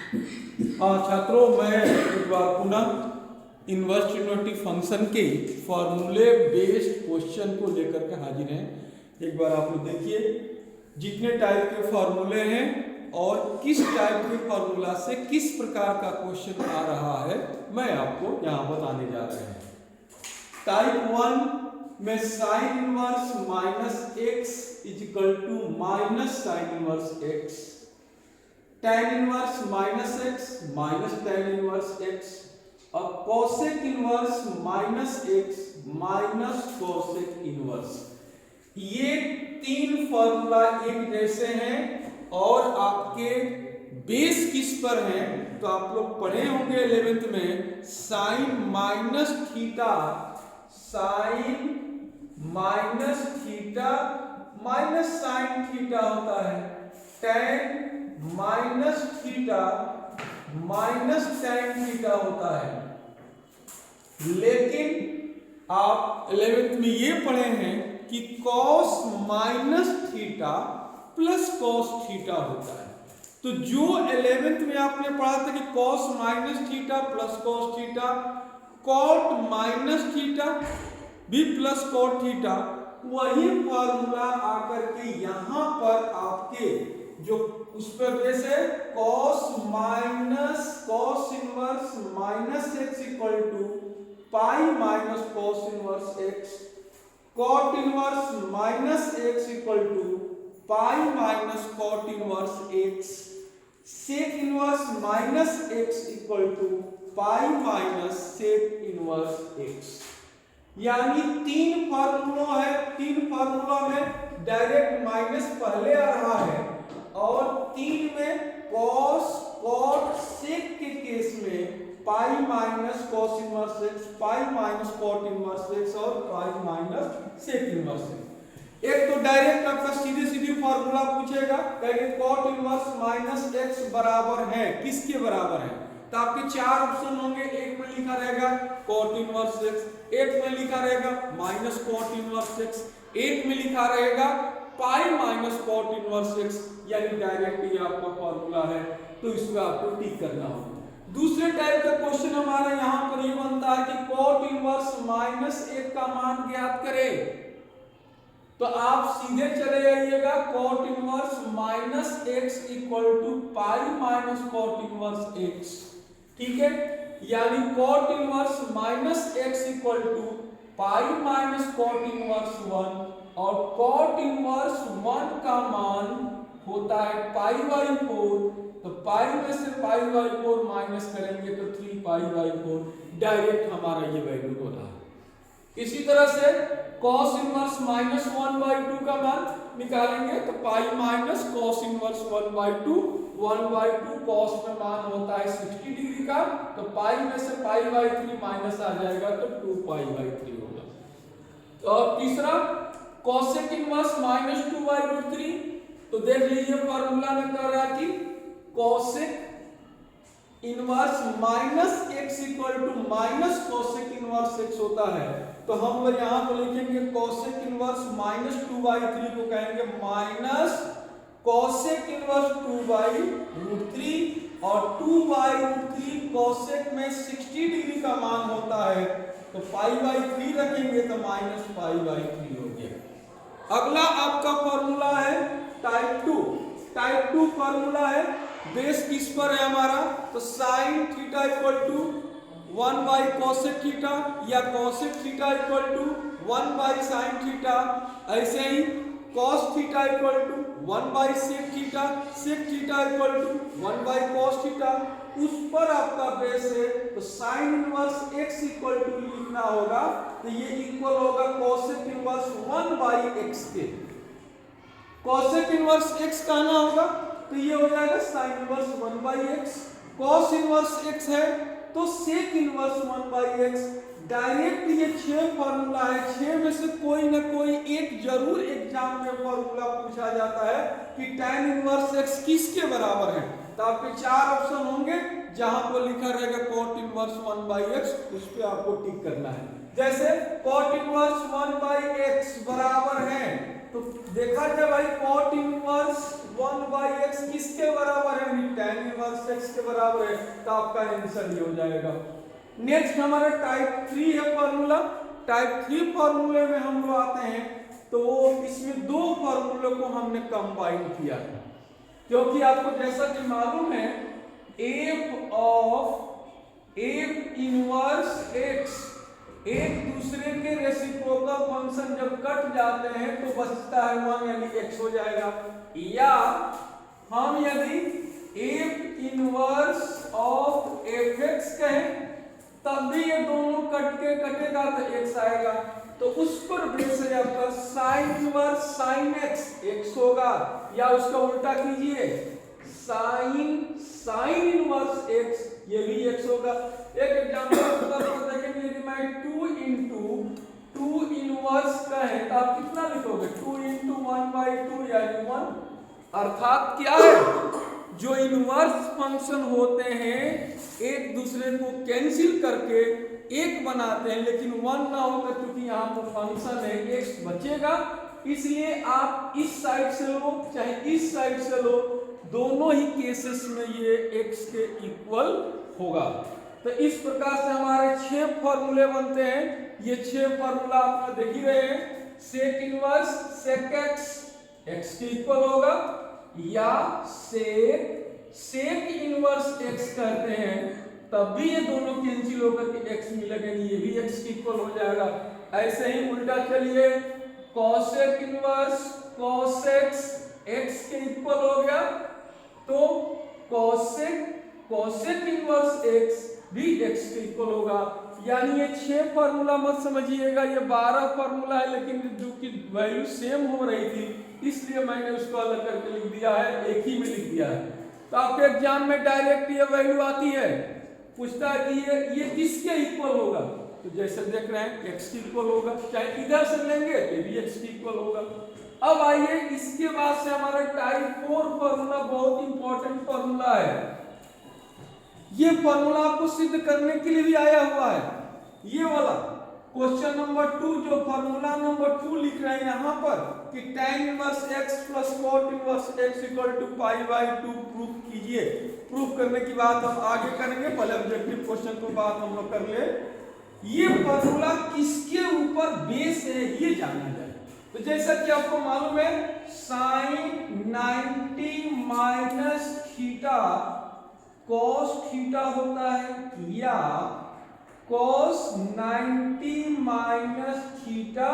छात्रों, मैं एक बार पुनः इनवर्स ट्रिग्नोमेट्रिक फंक्शन के फॉर्मूले बेस्ड क्वेश्चन को लेकर के हाजिर हैं। एक बार आप लोग देखिए जितने टाइप के फॉर्मूले हैं और किस टाइप के फॉर्मूला से किस प्रकार का क्वेश्चन आ रहा है, मैं आपको यहाँ बताने जा रहे हैं। टाइप 1 में sine inverse minus x is equal to minus sine inverse x, tan inverse minus x minus tan inverse x और cosec inverse minus x minus cosec inverse. ये तीन फॉर्मूला एक जैसे हैं और आपके बेस किस पर हैं तो आप लोग पढ़े होंगे 11th में sine minus theta, sine minus theta minus sine theta होता है, tan minus theta minus tan theta होता है। लेकिन आप 11th में ये पढ़े हैं कि cos minus theta plus cos theta होता है। तो जो 11th में आपने पढ़ा था कि cos minus theta plus cos theta, cot minus theta भी प्लस cot थीटा, वही फॉर्मूला आकर के यहां पर आपके जो उस पर जैसे cos minus cos inverse minus x equal to pi minus cos inverse x, cot inverse minus x equal to pi minus cot inverse x, sec inverse minus x equal to pi minus sec inverse x. यानी तीन formula है, तीन formula में direct minus पहले आ रहा है और तीन में cos cot sec के केस में pi minus cos inverse x, pi minus cot inverse x और pi minus sec inverse x. एक तो डायरेक्ट आपका सीधे सीधे फार्मूला पूछेगा कि cot इनवर्स माइनस एक्स बराबर है किसके बराबर है, तो आपके चार ऑप्शन होंगे। एक में लिखा रहेगा cot इनवर्स एक्स, एक में लिखा रहेगा माइनस cot इनवर्स एक्स, एक में लिखा रहेगा पाई माइनस cot इनवर्स एक्स, यानी डायरेक्ट ये आपका फॉर्मूला है, तो इसको आपको टिक करना होगा। दूसरे टाइप का क्वेश्चन हमारा यहाँ पर ये बनता है कि cot इनवर्स माइनस एक का मान ज्ञात करें, तो आप सीधे चले जाइएगा cot inverse minus x equal to pi minus cot inverse x, ठीक है। यानी cot inverse minus x equal to pi minus cot inverse 1 और cot इनवर्स 1 का मान होता है पाई बाई 4, तो पाई में से पाई बाई 4 माइनस करेंगे तो 3 पाई बाई 4, डायरेक्ट हमारा ये वैल्यू हो रहा है। इसी तरह से cos इनवर्स माइनस 1 बाई 2 का मान निकालेंगे तो पाई minus cos inverse 1 by 2, 1 by 2 cos में मान होता है 60 डिग्री का, तो पाई में से पाई बाई 3 माइनस आ जाएगा तो 2 पाई बाई 3 होगा। तो अब तीसरा cosec inverse minus 2 by root 3, तो देख लीजिए फॉर्मूला में कर रहा कि cosec inverse minus x equal to minus cosec inverse x होता है, तो हम लोग यहाँ पर लिखेंगे cosec इनवर्स माइनस 2 बाई 3 को कहेंगे minus cosec inverse 2 by root 3 और 2 बाई रूट 3 cosec में 60 डिग्री का मान होता है, तो पाई बाई 3 रखेंगे तो माइनस पाई बाई 3 हो गया। अगला आपका फॉर्मूला है टाइप 2। टाइप 2 फॉर्मूला है बेस किस पर है हमारा, तो sine theta equal to 1 by cosec theta या cosec theta equal to 1 by sine theta, ऐसे ही cos theta equal to 1 by sec theta, sec theta equal to 1 by cos theta, उस पर आपका बेस है, तो sine inverse x equal to लिखना होगा, तो ये इक्वल होगा cosec इनवर्स 1 बाई x के। cosec इनवर्स x कहना होगा तो ये हो जाएगा sine inverse 1 by x, cos inverse x है तो sec inverse 1 by x। Direct ये 6 फॉर्मूला है, 6 में से कोई ना कोई एक जरूर एग्जाम में फॉर्मूला पूछा जाता है कि tan इनवर्स x किसके बराबर है, तो आपके चार ऑप्शन होंगे जहां पर लिखा रहेगा cot इनवर्स 1 बाई x, उस पे आपको टिक करना है। जैसे cot इनवर्स 1 बाई x बराबर है, तो देखा जाए भाई cot इनवर्स 1 बाई x किसके बराबर है, tan इनवर्स x के बराबर है, तो आपका आंसर ये हो जाएगा। नेक्स्ट हमारा टाइप 3 है फॉर्मूला। टाइप 3 फॉर्मूले में हम लोग आते हैं, तो इसमें दो फॉर्मूले को हमने कंबाइन किया है, क्योंकि आपको जैसा कि मालूम है f of f inverse x एक दूसरे के रेसिप्रोकल फंक्शन जब कट जाते हैं तो बचता है 1 यानी x हो जाएगा, या हम यदि f इनवर्स ऑफ fx कहें तब भी ये दोनों कट के कटेगा तो x आएगा, तो उस पर बेस है आपका साइन इनवर्स साइन x होगा, या उसका उल्टा कीजिए साइन इनवर्स x ये भी x होगा। एक एग्जांपल देखेंगे, यदि मैं 2 into 2 इनवर्स का है तो आप कितना लिखोगे 2 into 1/2 यानी 1, अर्थात क्या है जो इनवर्स फंक्शन होते हैं एक दूसरे को कैंसिल करके एक बनाते हैं, लेकिन 1 ना होकर क्योंकि यहाँ पर फंक्शन है x बचेगा, इसलिए आप इस साइड से लो चाहे इस साइड से लो, दोनों ही केसेस में ये x के इक्वल होगा। तो इस प्रकार से हमारे 6 फॉर्मूले बनते हैं। ये 6 फॉर्मूला आप देख ही रहे हैं, सेक इनवर्स सेक x के इक्वल होगा, या सेक इनवर्स x कहते हैं, तब भी ये दोनों कैंसिल होकर के x मिलेगा, ये भी x के इक्वल हो जाएगा। ऐसे ही उल्टा चलिए, कॉसेक इनवर्स cos x के इक्वल हो गया, तो कॉसेक इनवर्स x भी x के इक्वल होगा। यानी ये 6 फार्मूला मत समझिएगा, ये 12 फार्मूला है, लेकिन जो कि वैल्यू सेम हो रही थी इसलिए मैंने उसको अलग करके लिख दिया है, एक ही में लिख दिया है। तो आपके एग्जाम में डायरेक्ट ये वैल्यू आती है, पूछता है कि ये किसके इक्वल होगा, तो जैसे देख रहे हैं x के इक्वल होगा, चाहे इधर से लेंगे तो भी x के इक्वल होगा। अब आइए इसके बाद से हमारा टाइप 4 फार्मूला बहुत इंपॉर्टेंट फार्मूला है। ये फार्मूला आपको सिद्ध करने के लिए भी आया हुआ है, ये वाला क्वेश्चन नंबर 2 जो फार्मूला नंबर 2 लिख रहे हैं यहाँ पर कि tan inverse x plus cot inverse x equal to π/2 proof कीजिए। प्रूफ करने की बात हम आगे करेंगे, पहले ऑब्जेक्टिव क्वेश्चन को बात हम लोग कर ले। ये फार्मूला किसके ऊपर बेस है ये जाना जाए। तो जैसा कि आपको मालूम है sin 90 minus theta cos theta होता है, या cos 90 minus theta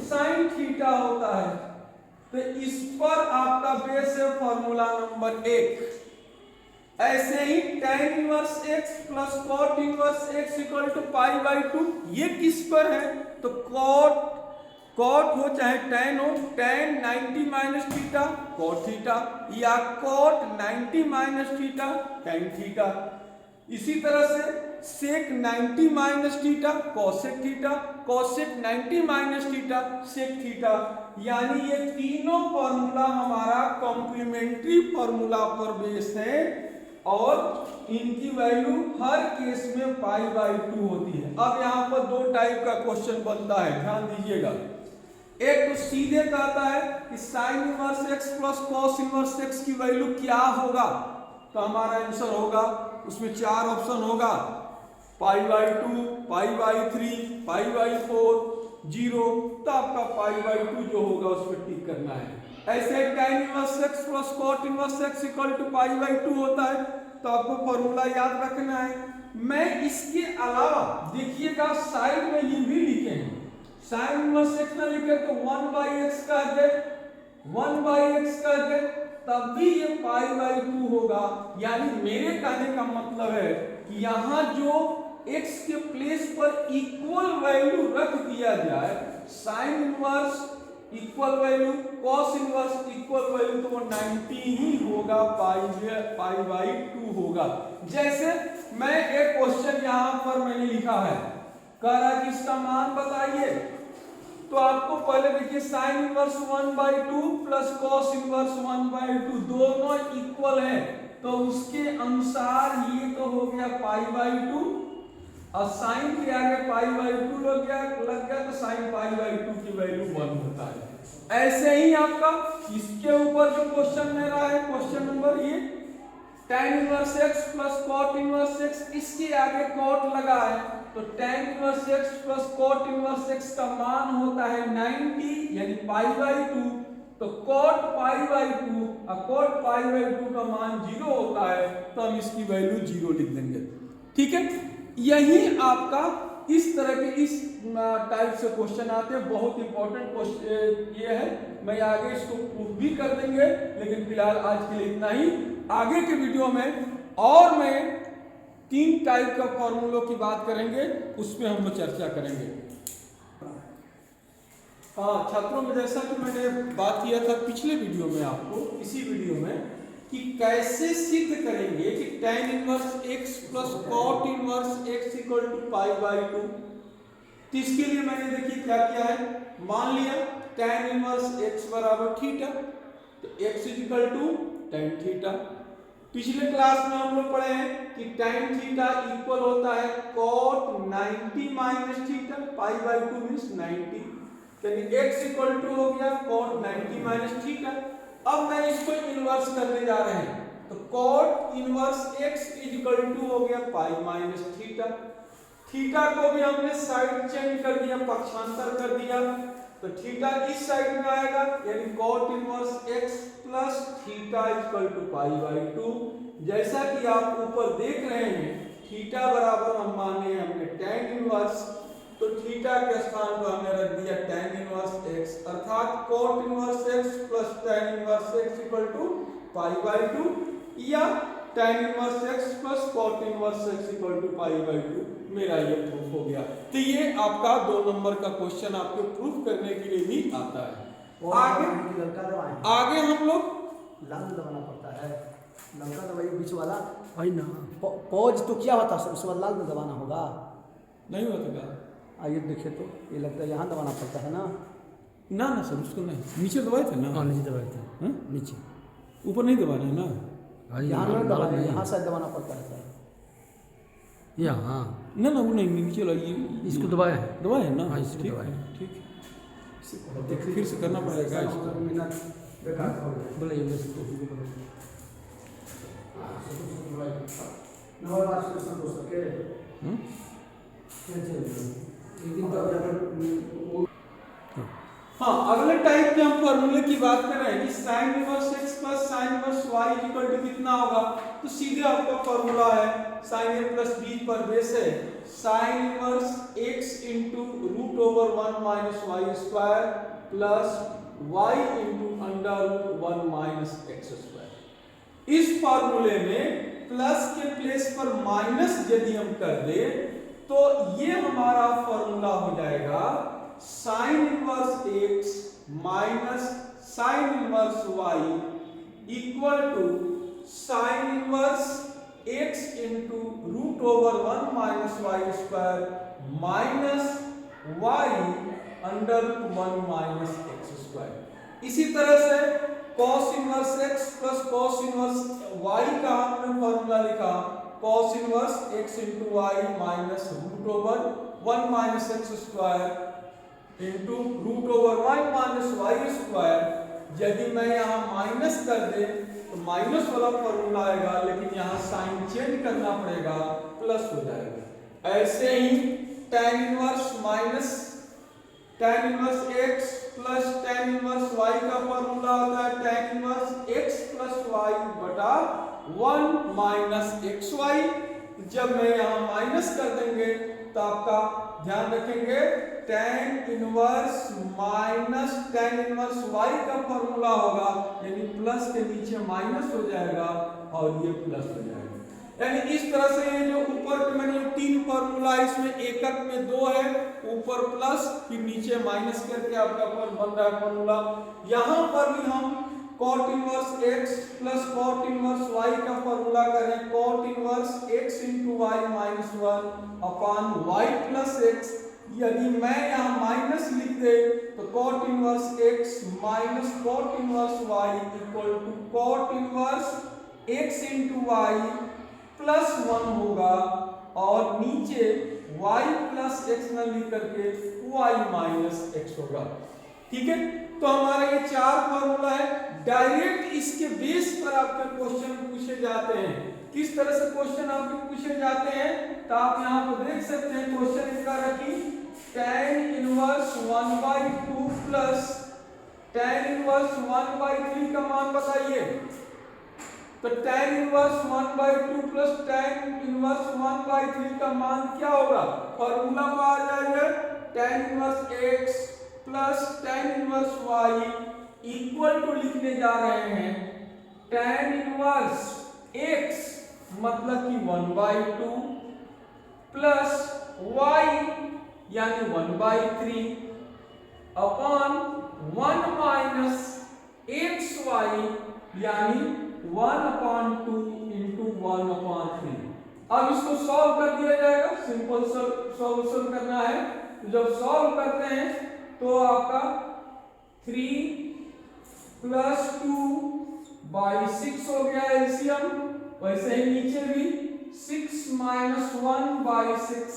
sin theta होता है। तो इस पर आपका बेस है फॉर्मूला नंबर 1। ऐसे ही tan inverse x plus cot inverse x equal to π/2, ये किस पर है, तो cot हो चाहे tan हो, tan 90 minus theta cot theta, या cot 90 minus theta tan theta. इसी तरह से sec 90 minus theta cosec theta, cosec 90 minus theta sec theta. यानी ये तीनों फॉर्मूला हमारा कॉम्प्लीमेंट्री फॉर्मूला पर बेस है और इनकी वैल्यू हर केस में π/2 होती है। अब यहाँ पर 2 टाइप का क्वेश्चन बनता है, ध्यान दीजिएगा। एक तो सीधे कहता है कि sin inverse x plus cos inverse x की वैल्यू क्या होगा, तो हमारा आंसर होगा, उसमें 4 ऑप्शन होगा, π/2, π/3, π/4, 0, तो आपका π/2 जो होगा उस पर टिक करना है। ऐसे tan inverse x plus cot inverse x equal to π/2 होता है, तो आपको फॉर्मूला याद रखना है। मैं इसके अलावा देखिएगा साइड में ये भी लिखे हैं, sin इनवर्स x ना लिखे तो 1/x कर दे, 1/x कर दे, तब भी ये π/2 होगा। यानी मेरे कहने का मतलब है कि यहाँ जो x के प्लेस पर इक्वल वैल्यू रख दिया जाए, sin inverse equal value, cos inverse equal value, तो वो 90 ही होगा, π/2 होगा। जैसे मैं एक क्वेश्चन यहाँ पर मैंने लिखा है, कह रहा कि इसका मान बताइए, तो आपको पहले देखिए sin inverse 1/2 plus cos inverse 1/2 दोनों इक्वल है, तो उसके अनुसार ये तो हो गया π/2 और sin के आगे π/2 लग गया तो sin π/2 की वैल्यू 1 होता है। ऐसे ही आपका इसके ऊपर जो क्वेश्चन मेरा है, क्वेश्चन नंबर ये tan inverse x plus cot inverse x, इसके आगे cot लगा है तो tan inverse x plus cot inverse x का मान होता है 90 यानी पाई बाई 2, तो cot पाई बाई 2 और cot पाई बाई 2 का मान 0 होता है, तो हम इसकी वैल्यू 0 लिख देंगे। ठीक है, यही आपका इस तरह के इस टाइप से क्वेश्चन आते हैं। बहुत इंपॉर्टेंट क्वेश्चन ये है, मैं आगे इसको प्रूफ भी कर देंगे, लेकिन फिलहाल आज के लिए इतना ही। आगे के वीडियो में और मैं 3 टाइप का फॉर्मूलों की बात करेंगे, उसमें हम लोग चर्चा करेंगे। हाँ छात्रों में, जैसा कि मैंने बात किया था पिछले वीडियो में आपको, इसी वीडियो में, कि कैसे सिद्ध करेंगे कि tan inverse x plus cot inverse x equal to pi by 2। तो इसके लिए मैंने देखिए क्या किया है, मान लिया tan इनवर्स x बराबर थीटा, तो x equal to tan theta. पिछले क्लास में हम लोग पढ़े हैं कि tan थीटा इक्वल होता है cot 90 minus theta, pi by 2 means 90, यानी x इक्वल टू हो गया cot 90 माइनस थीटा। अब मैं इसको इनवर्स करने जा रहे हैं, तो cot inverse x is equal to हो गया पाई माइनस थीटा। थीटा को भी हमने साइड चेंज कर दिया, पक्षांतर कर दिया, तो थीटा इस साइड में आएगा, यानी cot inverse x plus theta equal to pi by 2। जैसा कि आप ऊपर देख रहे हैं, थीटा बराबर हम माने हमने tan इनवर्स, तो थीटा के स्थान पर हमने रख दिया tan इनवर्स x, अर्थात cot inverse x plus tan inverse x equal to pi by 2, या tan inverse x plus cot inverse x equal to pi by 2। मेरा ये प्रूफ हो गया। तो ये आपका 2 नंबर का क्वेश्चन आपको प्रूफ करने के लिए भी आता है। आगे हम लोग लाल दबाना पड़ता है, लंका दबाइए बीच वाला, वही ना पॉज तो क्या होता है, उसके बाद लाल में दबाना होगा, नहीं होता क्या? आइए देखिए, तो ये लगता है यहाँ दबाना पड़ता है ना। ना ना सर, उसको नहीं, नीचे दबाए थे ना। हाँ नीचे दबाए थे, नीचे, ऊपर नहीं दबाना है ना, यहाँ नहीं दबाना, यहाँ शायद दबाना पड़ता है सर, यहाँ ना ना वो नहीं, नीचे लाइए, इसको दबाया है, दबाए है ना। हाँ इसको ठीक दबाया, है, ठीक है, फिर से करना पड़ेगा इसको। बोलिए हाँ, अगले टाइप के हम फॉर्मूले की बात कर रहे हैं कि sin inverse x plus sin inverse y equal to कितना होगा, तो सीधे आपका फॉर्मूला है sin a प्लस b पर बेस है sin inverse x into root over 1 minus y square plus y into under root 1 minus x square. इस फॉर्मूले में प्लस के प्लेस पर माइनस यदि हम कर दे, तो ये हमारा फॉर्मूला हो जाएगा sin inverse x minus sin inverse y equal to sin inverse x into root over 1 minus y square minus y under 1 minus x square. इसी तरह से cos inverse x plus cos inverse y का हमने formula लिखा cos inverse x into y minus root over 1 minus x square into root over 1 minus y square. यदि मैं यहाँ minus कर दे तो माइनस वाला फॉर्मूला आएगा, लेकिन यहाँ साइन चेंज करना पड़ेगा, प्लस हो जाएगा। ऐसे ही tan inverse minus tan inverse x plus tan inverse y का फॉर्मूला होता है tan inverse x plus y बटा 1 माइनस एक्स वाई। जब मैं यहाँ माइनस कर देंगे तो आपका ध्यान रखेंगे tan inverse minus tan inverse y का फॉर्मूला होगा, यानी प्लस के नीचे माइनस हो जाएगा और ये प्लस हो जाएगा। यानी इस तरह से ये जो ऊपर के मैंने 3 फॉर्मूला, इसमें एकक में 2 है, ऊपर प्लस फिर नीचे माइनस करके आपका बन रहा है फॉर्मूला। यहाँ पर भी हम cot inverse x plus cot inverse y का फॉर्मूला करें cot inverse x into y minus 1 upon y plus x। यदि मैं यहाँ माइनस लिख दे तो cot inverse x minus cot inverse y equal to cot inverse x into y plus 1 होगा, और नीचे y प्लस x न लिख करके y माइनस x होगा। ठीक है, तो हमारा ये 4 फॉर्मूला है, डायरेक्ट इसके बेस पर आपके क्वेश्चन पूछे जाते हैं। किस तरह से क्वेश्चन आपके पूछे जाते हैं, तो आप यहाँ पर देख सकते हैं क्वेश्चन इसका रखी tan inverse 1/2 plus tan inverse 1/3 का मान बताइए। तो tan inverse 1/2 plus tan inverse 1/3 का मान क्या होगा, फॉर्मूला पर आ जाएगा tan inverse x plus tan inverse y equal to लिखने जा रहे हैं tan इनवर्स x मतलब कि 1/2 प्लस y यानी 1/3 अपॉन 1 माइनस xy यानी 1/2 इंटू 1/3। अब इसको सॉल्व कर दिया जाएगा, सिंपल सॉल्यूशन करना है। तो जब सॉल्व करते हैं तो आपका 3 प्लस 2/6 हो गया एलसीएम, वैसे ही नीचे भी 6 माइनस 1/6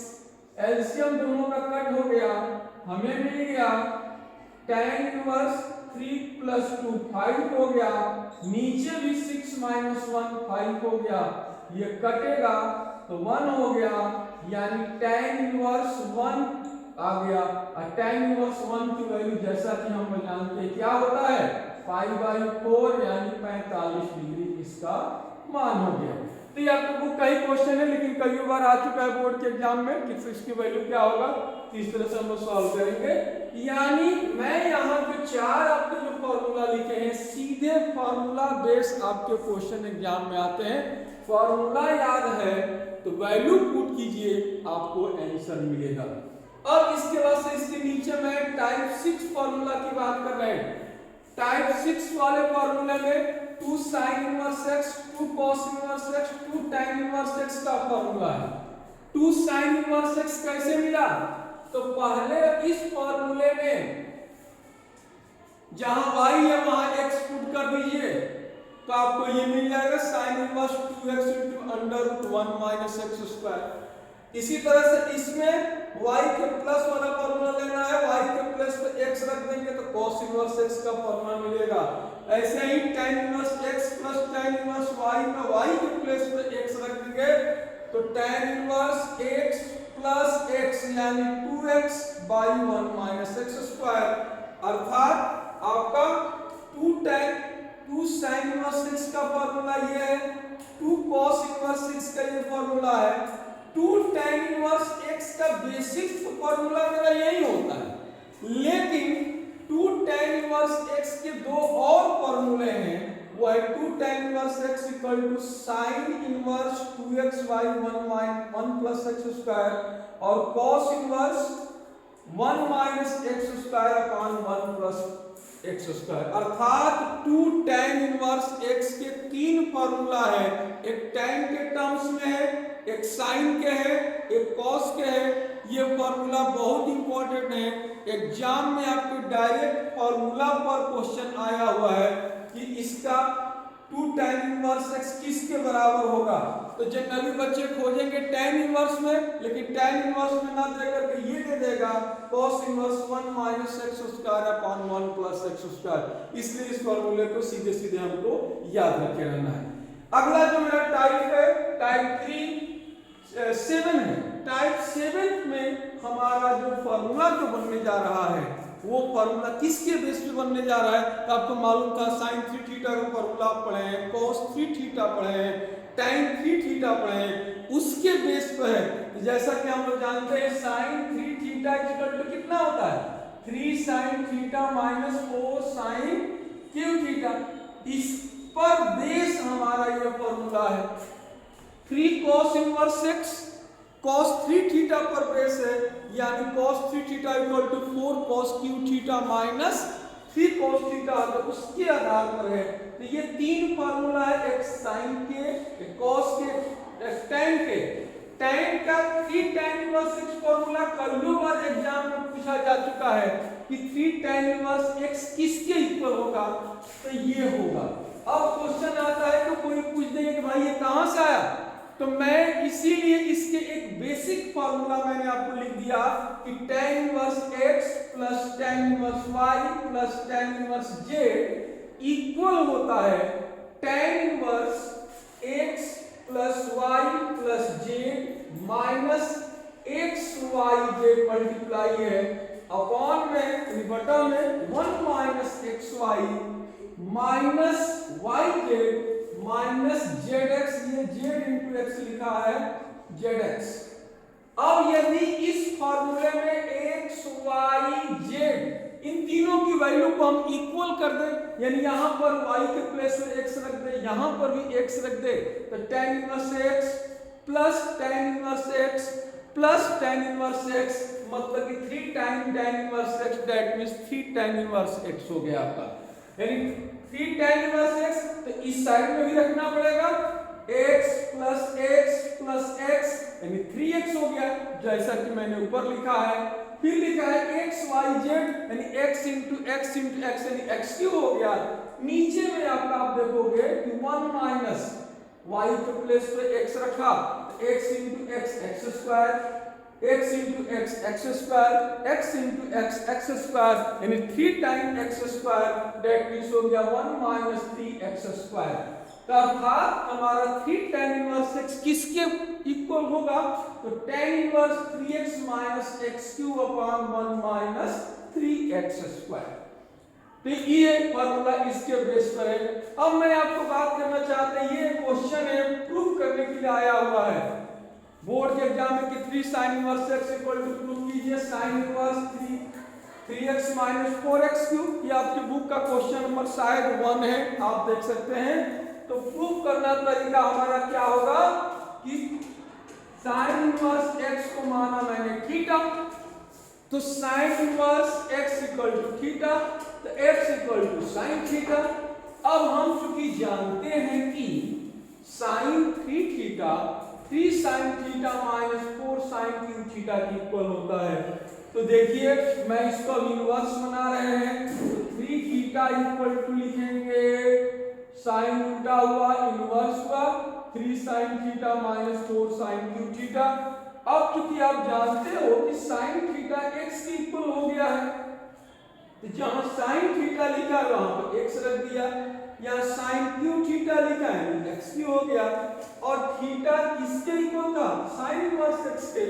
एलसीएम दोनों का कट हो गया, हमें मिल गया tan इनवर्स 3 प्लस 2 5 हो गया, नीचे भी 6 माइनस 1 5 हो गया, ये कटेगा तो 1 हो गया, यानी tan इनवर्स 1 आ गया। और tan इनवर्स 1 की वैल्यू जैसा कि हम जानते हैं क्या होता है, 5/4 यानी 45 डिग्री इसका मान हो गया। तो ये आपको बुक का ही क्वेश्चन है, लेकिन कई बार आ चुका है बोर्ड के एग्जाम में कि इसकी वैल्यू क्या होगा, तो इस तरह से हम लोग सॉल्व करेंगे। यानी मैं यहाँ पे 4 आपके जो फॉर्मूला लिखे हैं सीधे फॉर्मूला बेस आपके क्वेश्चन एग्जाम में आते हैं। फॉर्मूला याद है तो वैल्यू पुट कीजिए, आपको आंसर मिलेगा। अब इसके बाद से इसके नीचे मैं टाइप 6 फॉर्मूला की बात कर रहे हैं। टाइप 6 वाले फॉर्मूले में 2 sin inverse x 2 cos inverse x 2 tan inverse x का फॉर्मूला है। 2 sin इनवर्स x कैसे मिला, तो पहले इस फॉर्मूले में जहां y है वहां x पुट कर दीजिए, तो आपको ये मिल जाएगा sin inverse 2x √1 minus x square. इसी तरह से इसमें y के प्लस वाला फॉर्मूला लेना है, y के प्लस पे x रख देंगे तो cos इनवर्स x का फॉर्मूला मिलेगा। ऐसे ही tan inverse x plus tan inverse y में y के प्लस पे x रख देंगे तो tan inverse x plus x यानी 2x/1 माइनस x स्क्वायर, अर्थात आपका 2 sin इनवर्स x का फॉर्मूला ये है, 2 cos इनवर्स x का ये फॉर्मूला है, 2 tan इनवर्स x का बेसिक फॉर्मूला मेरा यही होता है। लेकिन 2 tan इनवर्स x के दो और फॉर्मूले हैं, वो है 2 tan inverse x equal to sin inverse 2x/1 plus x square और cos inverse 1 minus x square upon 1 plus x square. अर्थात 2 tan इनवर्स x के 3 फॉर्मूला है, एक tan के टर्म्स में है, एक साइन के है, एक कॉस के है। ये फॉर्मूला बहुत इंपॉर्टेंट है, एग्जाम में आपके डायरेक्ट फॉर्मूला पर क्वेश्चन आया हुआ है कि इसका 2 tan इनवर्स x किसके बराबर होगा। तो जनरली बच्चे खोजेंगे tan इनवर्स में, लेकिन tan इनवर्स में ना देकर के ये दे देगा cos inverse 1 minus x square upon 1 plus x square. इसलिए इस फॉर्मूले को सीधे सीधे हमको याद रखे रहना है। अगला जो मेरा टाइप है, टाइप 7 है। टाइप 7 में हमारा जो फॉर्मूला जो बनने जा रहा है वो फॉर्मूला किसके बेस पे बनने जा रहा है, तो आपको मालूम था sin 3 थीटा का फॉर्मूला पढ़े हैं, cos 3 थीटा पढ़े हैं, tan 3 थीटा पढ़े हैं, उसके बेस पे है। तो जैसा कि हम लोग जानते हैं sin 3 थीटा इक्वल टू कितना होता है, 3 sin theta minus 4 sin cube theta. इस पर बेस हमारा ये फॉर्मूला है। 3 cos inverse x cos 3 theta पर बेस है, यानी cos 3 theta equal to 4 cos cube theta minus 3 cos theta, तो उसके आधार पर है। तो ये 3 फार्मूला है, एक साइन के, एक cos के, एक tan के। tan का 3 tan इनवर्स x फार्मूला कई बार एग्जाम में पूछा जा चुका है कि 3 tan इनवर्स x किसके इक्वल होगा, तो ये होगा। अब क्वेश्चन आता है तो कोई पूछ देंगे कि भाई ये कहां से आया, तो मैं इसीलिए इसके एक बेसिक फॉर्मूला मैंने आपको लिख दिया कि tan inverse x plus tan inverse y plus tan inverse z equal होता है tan inverse x plus y plus z minus x y z multiply है अपॉन में बटा में 1 minus x y minus y z minus z x, ये z into x लिखा है Z x. अब यदि इस फॉर्मूले में एक्स वाई जेड इन तीनों की वैल्यू को हम इक्वल कर दें, यानी यहां पर y के प्लेस में x रख दे, यहां पर भी x रख दे, तो tan inverse x plus tan inverse x plus tan inverse x मतलब कि 3 time tan inverse x, that means 3 tan inverse x हो गया आपका, यानी 3 tan इनवर्स x। तो इस साइड में भी रखना पड़ेगा x प्लस x यानी 3x हो गया, जैसा कि मैंने ऊपर लिखा है। फिर लिखा है x y z यानी x इंटू एक्स यानी x क्यू हो गया। नीचे में आपका आप देखोगे कि 1 माइनस y के प्लेस पे x रखा, x into x square, x into x square, x into x square यानी 3 time x square, that means हो गया 1 माइनस 3x स्क्वायर। तो अर्थात हमारा 3 tan इनवर्स x किसके इक्वल होगा, तो tan inverse 3x minus x cube upon 1 minus 3x square. तो ये फॉर्मूला इसके बेस पर है। अब मैं आपको बात करना चाहता हूं, ये क्वेश्चन है प्रूव करने के लिए आया हुआ है बोर्ड के एग्जाम में कि 3 sin inverse x equal to prove कीजिए sin inverse 3x minus 4x cube. ये आपकी बुक का क्वेश्चन नंबर शायद 1 है, आप देख सकते हैं। तो प्रूव करना तरीका हमारा क्या होगा कि sin इनवर्स x को माना मैंने थीटा, तो sin inverse x equal to theta, तो x equal to sin theta. अब हम चूंकि जानते हैं कि sin 3 theta 3 sin theta minus 4 sin cube theta की इक्वल होता है, तो देखिए मैं इसको इनवर्स बना रहे हैं, तो 3 थीटा इक्वल टू लिखेंगे sin उल्टा हुआ इनवर्स हुआ 3 sin theta minus 4 sin cube theta. अब चूंकि आप जानते हो कि sin थीटा x की इक्वल हो गया है, तो जहां sin थीटा लिखा है वहां पर x रख दिया, यहाँ sin क्यूब थीटा लिखा है x क्यूब हो गया, और थीटा किसके इक्वल था, sin इनवर्स x के,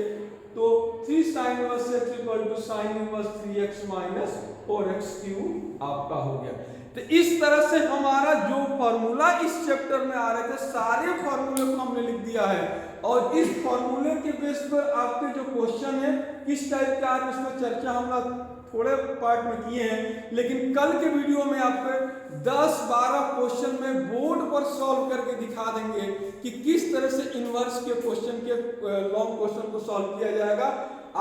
तो 3 sin inverse x equal to sin inverse 3x minus 4x cube आपका हो गया। तो इस तरह से हमारा जो फॉर्मूला इस चैप्टर में आ रहे थे सारे फॉर्मूले को हमने लिख दिया है, और इस फॉर्मूले के बेस पर आपके जो क्वेश्चन है किस टाइप का आप इसमें चर्चा हम लोग थोड़े पार्ट में किए हैं, लेकिन कल के वीडियो में आपको 10-12 क्वेश्चन में बोर्ड पर सॉल्व करके दिखा देंगे कि किस तरह से इनवर्स के क्वेश्चन के लॉन्ग क्वेश्चन को सॉल्व किया जाएगा।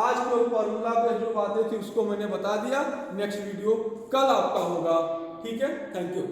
आज को फॉर्मूला पे जो बातें थी उसको मैंने बता दिया, नेक्स्ट वीडियो कल आपका होगा। ठीक है, थैंक यू।